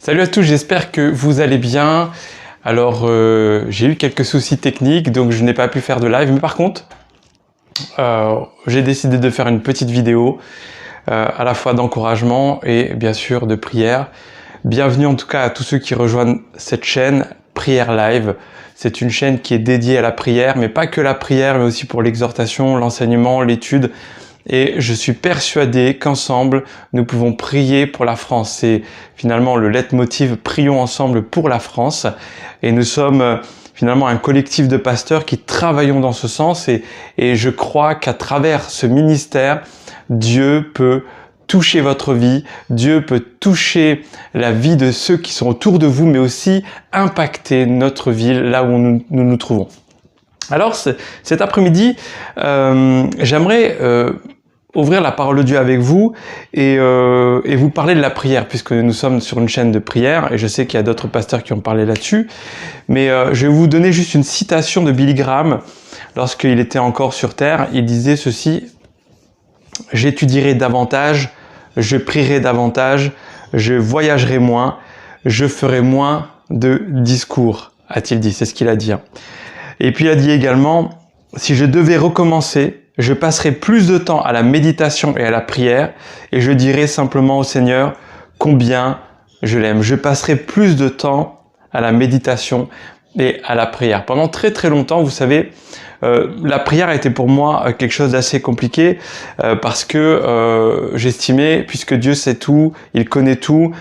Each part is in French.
Salut à tous, j'espère que vous allez bien. Alors, j'ai eu quelques soucis techniques, donc je n'ai pas pu faire de live. Mais par contre, j'ai décidé de faire une petite vidéo, à la fois d'encouragement et bien sûr de prière. Bienvenue en tout cas à tous ceux qui rejoignent cette chaîne Prière Live. C'est une chaîne qui est dédiée à la prière, mais pas que la prière, mais aussi pour l'exhortation, l'enseignement, l'étude. Et je suis persuadé qu'ensemble, nous pouvons prier pour la France. C'est finalement le leitmotiv, prions ensemble pour la France. Et nous sommes finalement un collectif de pasteurs qui travaillons dans ce sens. Et je crois qu'à travers ce ministère, Dieu peut toucher votre vie, Dieu peut toucher la vie de ceux qui sont autour de vous, mais aussi impacter notre ville là où nous nous trouvons. Alors cet après-midi, j'aimerais ouvrir la parole de Dieu avec vous et vous parler de la prière, puisque nous sommes sur une chaîne de prière et je sais qu'il y a d'autres pasteurs qui ont parlé là-dessus. Mais je vais vous donner juste une citation de Billy Graham lorsqu'il était encore sur terre. Il disait ceci: « J'étudierai davantage, je prierai davantage, je voyagerai moins, je ferai moins de discours », a-t-il dit. C'est ce qu'il a dit. Et puis il a dit également: « Si je devais recommencer, je passerai plus de temps à la méditation et à la prière et je dirai simplement au Seigneur combien je l'aime. » Je passerai plus de temps à la méditation et à la prière. Pendant très très longtemps, vous savez, la prière a été pour moi quelque chose d'assez compliqué parce que j'estimais, puisque Dieu sait tout, il connaît tout,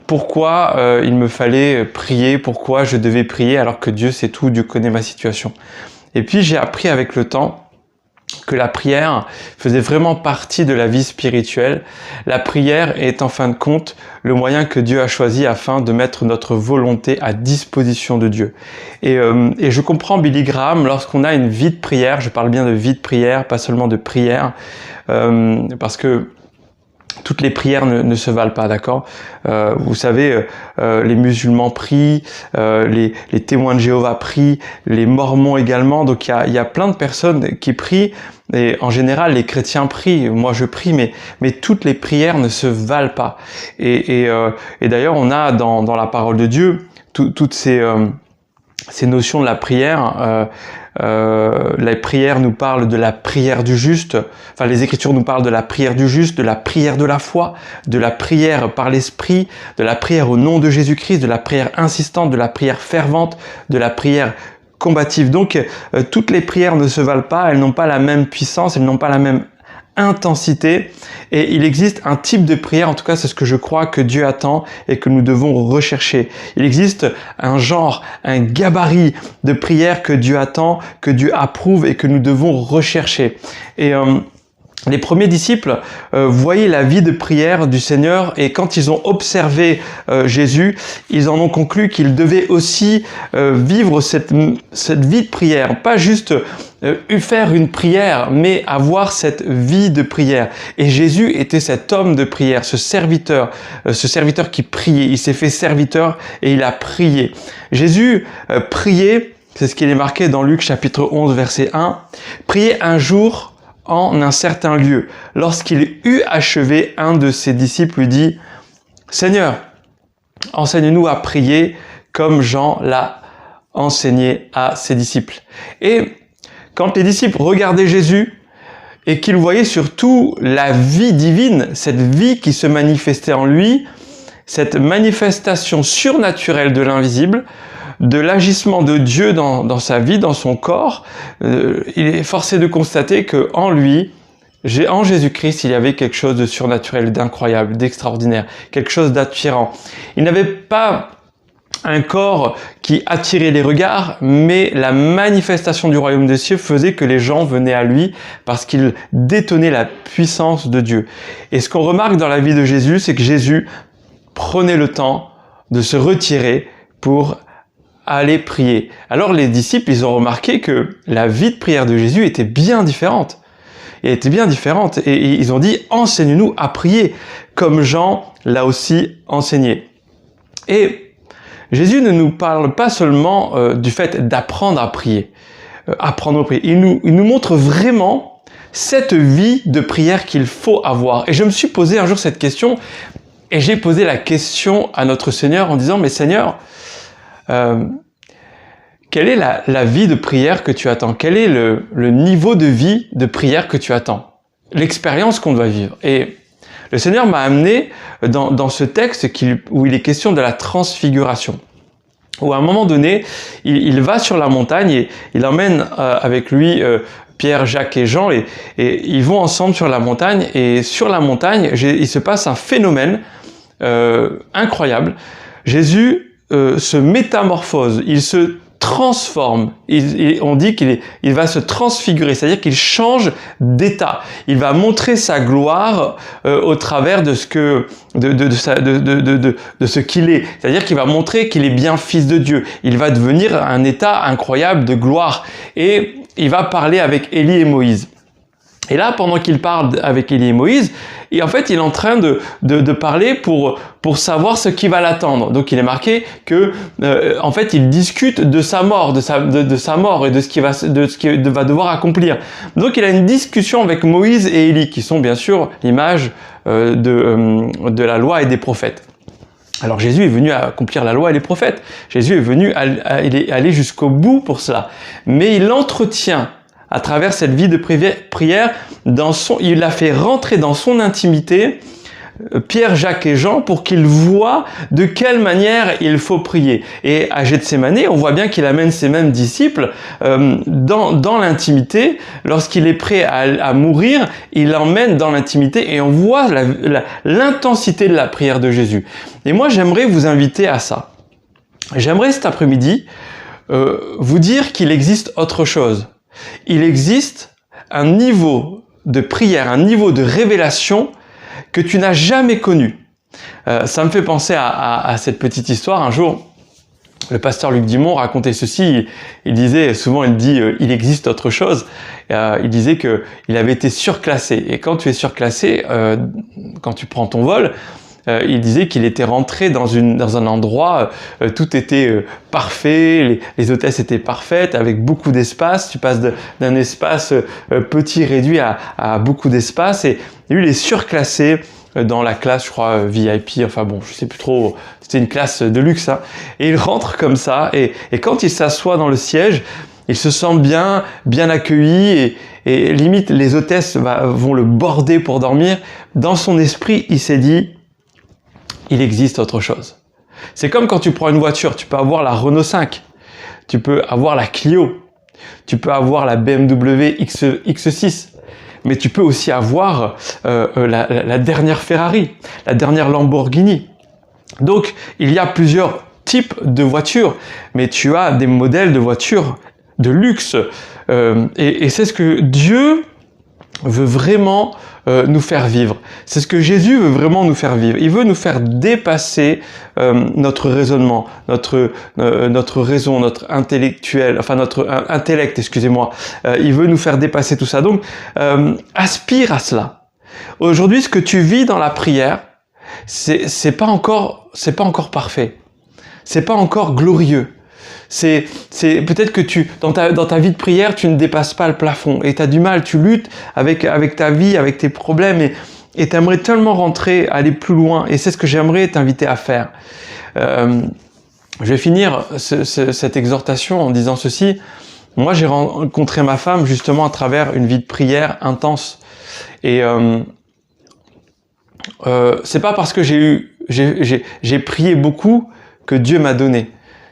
pourquoi il me fallait prier, pourquoi je devais prier alors que Dieu sait tout, Dieu connaît ma situation. Et puis j'ai appris avec le temps que la prière faisait vraiment partie de la vie spirituelle. La prière est en fin de compte le moyen que Dieu a choisi afin de mettre notre volonté à disposition de Dieu. Et je comprends Billy Graham lorsqu'on a une vie de prière, je parle bien de vie de prière, pas seulement de prière, parce que toutes les prières ne se valent pas, d'accord? Vous savez, les musulmans prient, les témoins de Jéhovah prient, les mormons également. Donc il y a plein de personnes qui prient et en général les chrétiens prient. Moi je prie, mais toutes les prières ne se valent pas. Et d'ailleurs on a dans la parole de Dieu toutes ces notions de la prière. La prière nous parle de la prière du juste, enfin les Écritures nous parlent de la prière du juste, de la prière de la foi, de la prière par l'Esprit, de la prière au nom de Jésus-Christ, de la prière insistante, de la prière fervente, de la prière combative. Donc toutes les prières ne se valent pas, elles n'ont pas la même puissance, elles n'ont pas la même intensité, et il existe un type de prière, en tout cas c'est ce que je crois que Dieu attend et que nous devons rechercher. Il existe un genre, un gabarit de prière que Dieu attend, que Dieu approuve et que nous devons rechercher. Et les premiers disciples voyaient la vie de prière du Seigneur et quand ils ont observé Jésus, ils en ont conclu qu'ils devaient aussi vivre cette vie de prière, pas juste faire une prière, mais avoir cette vie de prière. Et Jésus était cet homme de prière, ce serviteur qui priait. Il s'est fait serviteur et il a prié. Jésus priait, c'est ce qu'il est marqué dans Luc chapitre 11 verset 1, priait un jour en un certain lieu. Lorsqu'il eut achevé, un de ses disciples lui dit: « Seigneur, enseigne-nous à prier comme Jean l'a enseigné à ses disciples. » Et quand les disciples regardaient Jésus et qu'ils voyaient surtout la vie divine, cette vie qui se manifestait en lui, cette manifestation surnaturelle de l'invisible, de l'agissement de Dieu dans sa vie, dans son corps, il est forcé de constater que en lui, en Jésus-Christ, il y avait quelque chose de surnaturel, d'incroyable, d'extraordinaire, quelque chose d'attirant. Il n'avait pas un corps qui attirait les regards, mais la manifestation du royaume des cieux faisait que les gens venaient à lui parce qu'il détenait la puissance de Dieu. Et ce qu'on remarque dans la vie de Jésus, c'est que Jésus prenait le temps de se retirer pour aller prier. Alors les disciples, ils ont remarqué que la vie de prière de Jésus était bien différente. Et ils ont dit: « Enseigne-nous à prier, comme Jean l'a aussi enseigné. » Et Jésus ne nous parle pas seulement du fait d'apprendre à prier. Il nous montre vraiment cette vie de prière qu'il faut avoir. Et je me suis posé un jour cette question: Et j'ai posé la question à notre Seigneur en disant, mais Seigneur, quelle est la vie de prière que tu attends? Quel est le niveau de vie de prière que tu attends? L'expérience qu'on doit vivre. Et le Seigneur m'a amené dans ce texte où il est question de la transfiguration. Où à un moment donné, il va sur la montagne et il emmène avec lui Pierre, Jacques et Jean et ils vont ensemble sur la montagne. Et sur la montagne, il se passe un phénomène incroyable. Jésus se métamorphose, il se transforme. On dit qu'il va se transfigurer, c'est-à-dire qu'il change d'état. Il va montrer sa gloire au travers de ce qu'il est. C'est-à-dire qu'il va montrer qu'il est bien fils de Dieu. Il va devenir un état incroyable de gloire. Et il va parler avec Élie et Moïse. Et là, pendant qu'il parle avec Élie et Moïse, et en fait, il est en train de parler pour savoir ce qui va l'attendre. Donc, il est marqué que, en fait, il discute de sa mort, de sa mort et de ce qu'il va devoir accomplir. Donc, il a une discussion avec Moïse et Élie, qui sont bien sûr l'image de la loi et des prophètes. Alors, Jésus est venu accomplir la loi et les prophètes. Jésus est venu aller jusqu'au bout pour cela. Mais il entretient à travers cette vie de prière, il a fait rentrer dans son intimité Pierre, Jacques et Jean pour qu'ils voient de quelle manière il faut prier. Et à Gethsémani, on voit bien qu'il amène ses mêmes disciples dans l'intimité. Lorsqu'il est prêt à mourir, il l'emmène dans l'intimité et on voit l'intensité de la prière de Jésus. Et moi, j'aimerais vous inviter à ça. J'aimerais cet après-midi vous dire qu'il existe autre chose. Il existe un niveau de prière, un niveau de révélation que tu n'as jamais connu. Ça me fait penser à cette petite histoire. Un jour, le pasteur Luc Dimon racontait ceci. Il disait, souvent il dit « il existe autre chose ». Il disait qu'il avait été surclassé. Et quand tu es surclassé, quand tu prends ton vol, il disait qu'il était rentré dans un endroit, tout était parfait, les hôtesses étaient parfaites, avec beaucoup d'espace. Tu passes d'un espace petit réduit à beaucoup d'espace. Et lui, il est surclassé dans la classe, je crois, VIP, enfin bon, je sais plus trop, c'était une classe de luxe. Hein. Et il rentre comme ça, et quand il s'assoit dans le siège, il se sent bien accueilli, et limite, les hôtesses vont le border pour dormir. Dans son esprit, il s'est dit, il existe autre chose. C'est comme quand tu prends une voiture, tu peux avoir la Renault 5, tu peux avoir la Clio, tu peux avoir la BMW X6, mais tu peux aussi avoir la dernière Ferrari, la dernière Lamborghini. Donc, il y a plusieurs types de voitures, mais tu as des modèles de voitures de luxe. Et c'est ce que Dieu veut vraiment nous faire vivre. C'est ce que Jésus veut vraiment nous faire vivre. Il veut nous faire dépasser notre raisonnement, notre raison, notre intellect, excusez-moi. Il veut nous faire dépasser tout ça. Donc, aspire à cela. Aujourd'hui, ce que tu vis dans la prière, c'est pas encore parfait. C'est pas encore glorieux. C'est peut-être que dans ta vie de prière, tu ne dépasses pas le plafond et tu as du mal, tu luttes avec ta vie, avec tes problèmes et tu aimerais tellement rentrer, aller plus loin. Et c'est ce que j'aimerais t'inviter à faire. Je vais finir cette exhortation en disant ceci. Moi, j'ai rencontré ma femme justement à travers une vie de prière intense. Et c'est pas parce que j'ai prié beaucoup que Dieu m'a donné.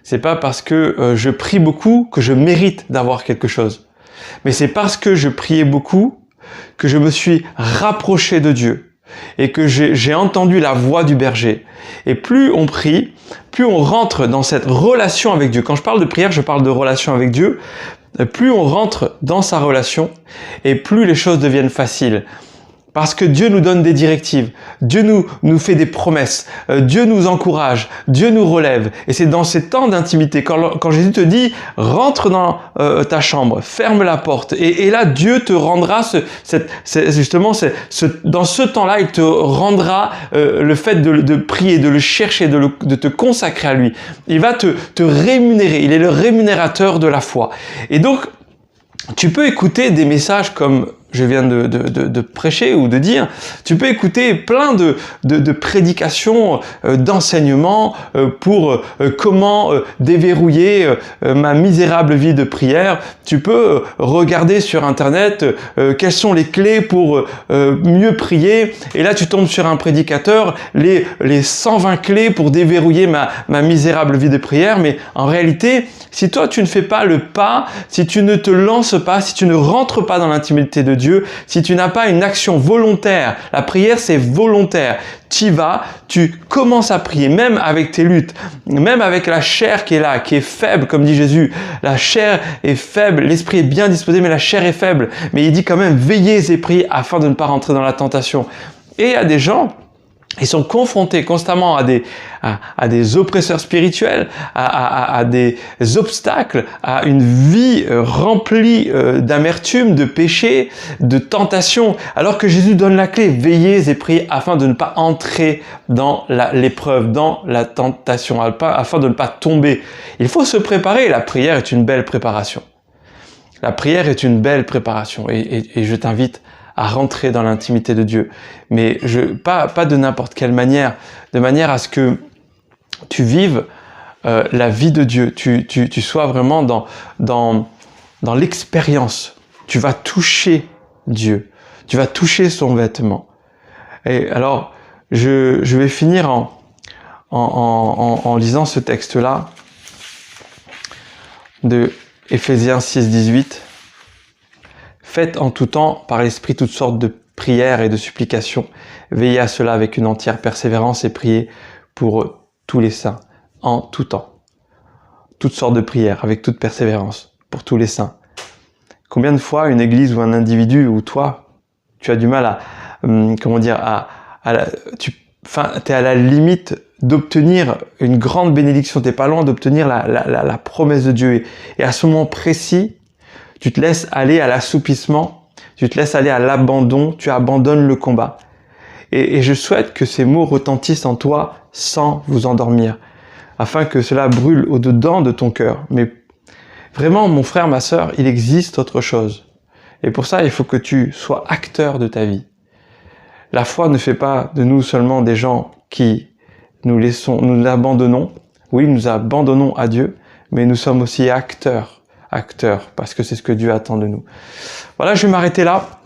C'est pas parce que je prie beaucoup que je mérite d'avoir quelque chose. Mais c'est parce que je priais beaucoup que je me suis rapproché de Dieu et que j'ai entendu la voix du berger. Et plus on prie, plus on rentre dans cette relation avec Dieu. Quand je parle de prière, je parle de relation avec Dieu. Plus on rentre dans sa relation et plus les choses deviennent faciles. Parce que Dieu nous donne des directives, Dieu nous fait des promesses, Dieu nous encourage, Dieu nous relève. Et c'est dans ces temps d'intimité, quand Jésus te dit « rentre dans ta chambre, ferme la porte » et là Dieu te rendra, dans ce temps-là, il te rendra le fait de prier, de le chercher, de te consacrer à lui. Il va te rémunérer, il est le rémunérateur de la foi. Et donc, tu peux écouter des messages comme je viens de prêcher ou de dire. Tu peux écouter plein de prédications, d'enseignements pour comment déverrouiller ma misérable vie de prière. Tu peux regarder sur Internet quelles sont les clés pour mieux prier. Et là, tu tombes sur un prédicateur, les 120 clés pour déverrouiller ma misérable vie de prière. Mais en réalité, si toi, tu ne fais pas le pas, si tu ne te lances pas, si tu ne rentres pas dans l'intimité de Dieu, si tu n'as pas une action volontaire, la prière c'est volontaire, tu y vas, tu commences à prier, même avec tes luttes, même avec la chair qui est là, qui est faible, comme dit Jésus. La chair est faible, l'esprit est bien disposé, mais la chair est faible. Mais il dit quand même, veillez et priez afin de ne pas rentrer dans la tentation. Et il y a des gens, ils sont confrontés constamment à des oppresseurs spirituels, à des obstacles, à une vie remplie d'amertume, de péché, de tentation, alors que Jésus donne la clé. Veillez et priez afin de ne pas entrer dans l'épreuve, dans la tentation, afin de ne pas tomber. Il faut se préparer. La prière est une belle préparation. La prière est une belle préparation et je t'invite à rentrer dans l'intimité de Dieu. Mais pas de n'importe quelle manière, de manière à ce que tu vives la vie de Dieu, tu sois vraiment dans l'expérience. Tu vas toucher Dieu, tu vas toucher son vêtement. Et alors, je vais finir en lisant ce texte-là de Éphésiens 6, 18. Faites en tout temps par l'Esprit toutes sortes de prières et de supplications. Veillez à cela avec une entière persévérance et priez pour tous les saints en tout temps. Toutes sortes de prières avec toute persévérance pour tous les saints. Combien de fois une église ou un individu ou toi, tu as du mal à, t'es à la limite d'obtenir une grande bénédiction, t'es pas loin d'obtenir la promesse de Dieu. Et à ce moment précis, tu te laisses aller à l'assoupissement, tu te laisses aller à l'abandon, tu abandonnes le combat. Et je souhaite que ces mots retentissent en toi sans vous endormir, afin que cela brûle au-dedans de ton cœur. Mais vraiment, mon frère, ma sœur, il existe autre chose. Et pour ça, il faut que tu sois acteur de ta vie. La foi ne fait pas de nous seulement des gens qui nous abandonnons. Oui, nous abandonnons à Dieu, mais nous sommes aussi acteurs, parce que c'est ce que Dieu attend de nous. Voilà, je vais m'arrêter là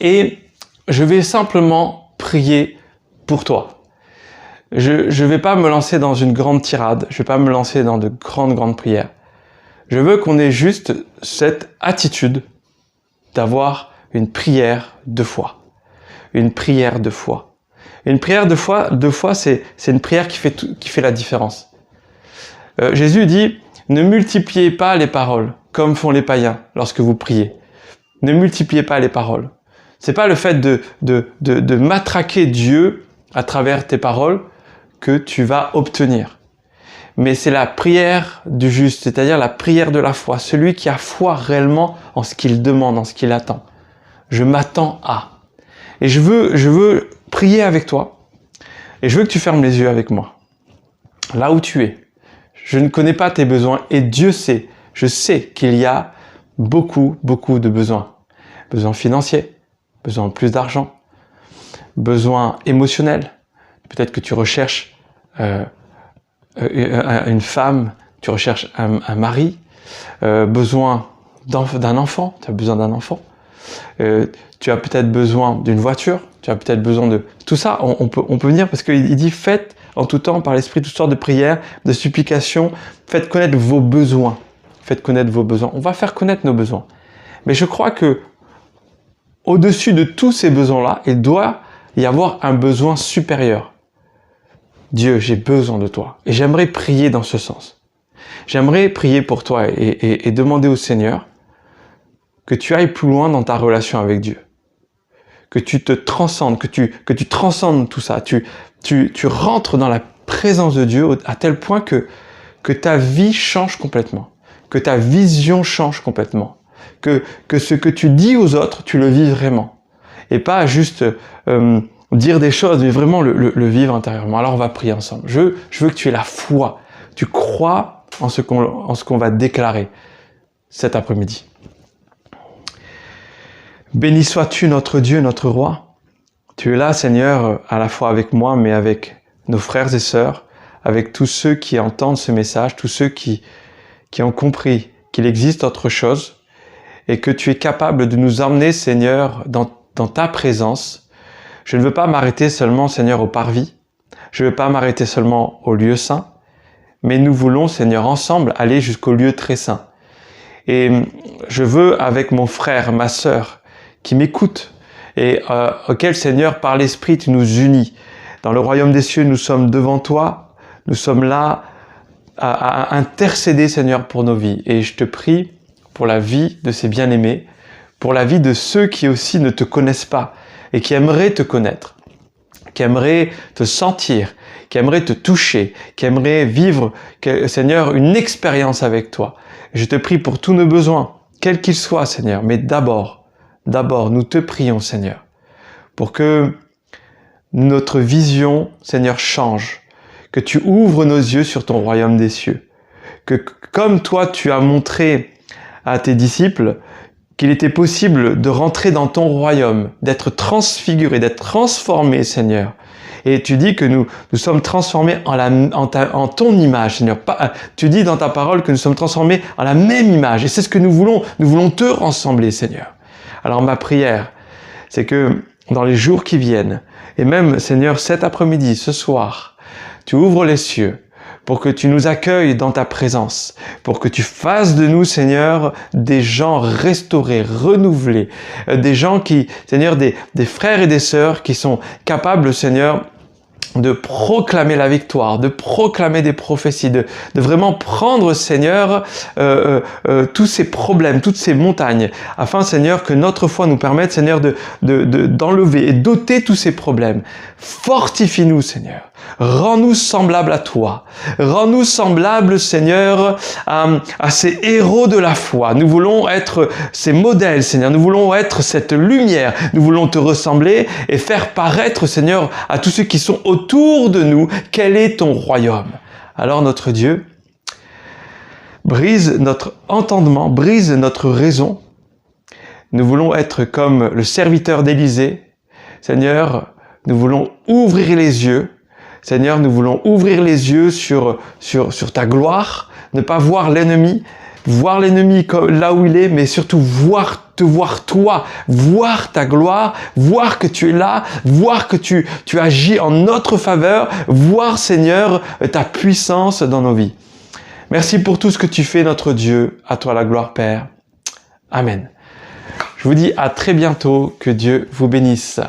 et je vais simplement prier pour toi. Je vais pas me lancer dans une grande tirade, je vais pas me lancer dans de grandes prières. Je veux qu'on ait juste cette attitude d'avoir une prière de foi. Une prière de foi. Une prière de foi, c'est une prière qui fait la différence. Jésus dit, ne multipliez pas les paroles, comme font les païens lorsque vous priez. Ne multipliez pas les paroles. C'est pas le fait de matraquer Dieu à travers tes paroles que tu vas obtenir. Mais c'est la prière du juste, c'est-à-dire la prière de la foi. Celui qui a foi réellement en ce qu'il demande, en ce qu'il attend. Je m'attends à. Et je veux prier avec toi. Et je veux que tu fermes les yeux avec moi. Là où tu es. Je ne connais pas tes besoins et Dieu sait, je sais qu'il y a beaucoup de besoins. Besoins financiers, besoin de plus d'argent, besoins émotionnels. Peut-être que tu recherches une femme, tu recherches un mari, besoin d'un enfant, tu as besoin d'un enfant. Tu as peut-être besoin d'une voiture, tu as peut-être besoin de... Tout ça, on peut venir parce qu'il dit « Faites en tout temps par l'Esprit toutes sortes de prières, de supplications, faites connaître vos besoins. » Faites connaître vos besoins. On va faire connaître nos besoins. Mais je crois que au-dessus de tous ces besoins-là, il doit y avoir un besoin supérieur. Dieu, j'ai besoin de toi. Et j'aimerais prier dans ce sens. J'aimerais prier pour toi et demander au Seigneur que tu ailles plus loin dans ta relation avec Dieu. Que tu te transcendes, que tu transcendes tout ça. Tu rentres dans la présence de Dieu à tel point que ta vie change complètement. Que ta vision change complètement. Que ce que tu dis aux autres, tu le vis vraiment. Et pas juste dire des choses, mais vraiment le vivre intérieurement. Alors on va prier ensemble. Je veux que tu aies la foi. Tu crois en ce qu'on va déclarer cet après-midi. Béni sois-tu notre Dieu, notre Roi. Tu es là, Seigneur, à la fois avec moi, mais avec nos frères et sœurs, avec tous ceux qui entendent ce message, tous ceux qui ont compris qu'il existe autre chose et que tu es capable de nous emmener, Seigneur, dans ta présence. Je ne veux pas m'arrêter seulement, Seigneur, au parvis. Je ne veux pas m'arrêter seulement au lieu saint, mais nous voulons, Seigneur, ensemble aller jusqu'au lieu très saint. Et je veux, avec mon frère, ma sœur, qui m'écoute et auquel, Seigneur, par l'Esprit, tu nous unis. Dans le royaume des cieux, nous sommes devant toi, nous sommes là à intercéder, Seigneur, pour nos vies. Et je te prie pour la vie de ces bien-aimés, pour la vie de ceux qui aussi ne te connaissent pas et qui aimeraient te connaître, qui aimeraient te sentir, qui aimeraient te toucher, qui aimeraient vivre, Seigneur, une expérience avec toi. Je te prie pour tous nos besoins, quels qu'ils soient, Seigneur, mais d'abord, nous te prions, Seigneur, pour que notre vision, Seigneur, change, que tu ouvres nos yeux sur ton royaume des cieux, que comme toi, tu as montré à tes disciples qu'il était possible de rentrer dans ton royaume, d'être transfiguré, d'être transformé, Seigneur. Et tu dis que nous sommes transformés en ton image, Seigneur. Tu dis dans ta parole que nous sommes transformés en la même image. Et c'est ce que nous voulons. Nous voulons te ressembler, Seigneur. Alors ma prière, c'est que dans les jours qui viennent, et même, Seigneur, cet après-midi, ce soir, tu ouvres les cieux pour que tu nous accueilles dans ta présence, pour que tu fasses de nous, Seigneur, des gens restaurés, renouvelés, des gens qui, Seigneur, des frères et des sœurs qui sont capables, Seigneur, de proclamer la victoire, de proclamer des prophéties, de vraiment prendre, Seigneur, tous ces problèmes, toutes ces montagnes, afin, Seigneur, que notre foi nous permette, Seigneur, d'enlever et d'ôter tous ces problèmes. Fortifie-nous, Seigneur. Rends-nous semblables à toi. Rends-nous semblables, Seigneur, à ces héros de la foi. Nous voulons être ces modèles, Seigneur. Nous voulons être cette lumière. Nous voulons te ressembler et faire paraître, Seigneur, à tous ceux qui sont autour de nous, quel est ton royaume. Alors, notre Dieu, brise notre entendement, brise notre raison. Nous voulons être comme le serviteur d'Élisée. Seigneur, nous voulons ouvrir les yeux. Seigneur, nous voulons ouvrir les yeux sur ta gloire, ne pas voir l'ennemi là où il est, mais surtout te voir toi, voir ta gloire, voir que tu es là, voir que tu agis en notre faveur, voir, Seigneur, ta puissance dans nos vies. Merci pour tout ce que tu fais, notre Dieu. À toi la gloire, Père. Amen. Je vous dis à très bientôt. Que Dieu vous bénisse.